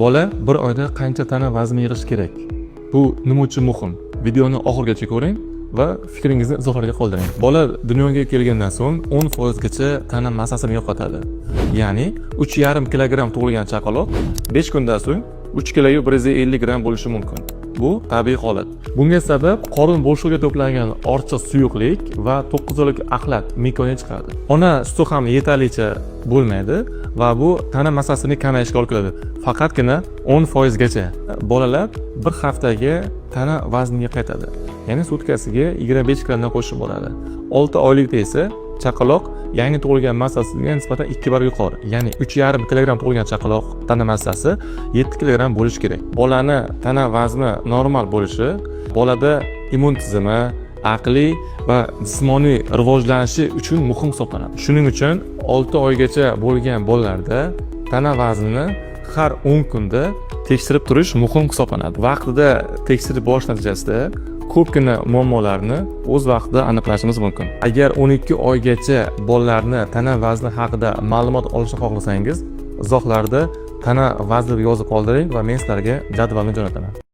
Bola bir oyda qancha tana vazn yig'ish kerak? Bu nima uchun muhim? Videoni oxirigacha ko'ring va fikringizni izohlarga qoldiring. Bola dunyoga kelgandan so'ng 10% gacha tana massasini yo'qotadi. Ya'ni 3,5 kilogramm tug'ilgan chaqaloq 5 kundan so'ng 3 kg 150 gramm bo'lishi mumkin. Bu tabiiy holat. Bunga sabab qorin bo'shlig'iga to'plangan ortiqcha suyuqlik va 9 oylik axlat mikoya chiqadi. Ona suti ham yetarlicha bo'lmaydi va bu tana massasini kamayishga olib keladi. Faqatgina 10% gacha. Bolalar bir haftaga tana vazniga qaytadi. Ya'ni sutkasiga 25 kilodan qo'shib boradi. 6 oylikda esa chaqaloq yangi tug'ilgan massasiga nisbatan 2 barobar yuqori. Ya'ni 3,5 kilogramm tug'ilgan chaqaloq tana massasi 7 kilogramm bo'lishi kerak. Bolani tana vazni normal bo'lishi bolada immun tizimi, aqliy va jismoniy rivojlanishi uchun muhim hisoblanadi. Shuning uchun 6 oygacha bo'lgan bolalarda tana vaznini har 10 kunda tekshirib turish muhim hisoblanadi. Vaqtida tekshirib borish natijasida ko'pgina muammolarni o'z vaqtida aniqlashimiz mumkin. Agar 12 oygacha bolalarni tana vazni haqida ma'lumot olishni xohlasangiz, izohlarda tana vazni yozib qoldiring va men sizlarga jadvalni jo'nataman.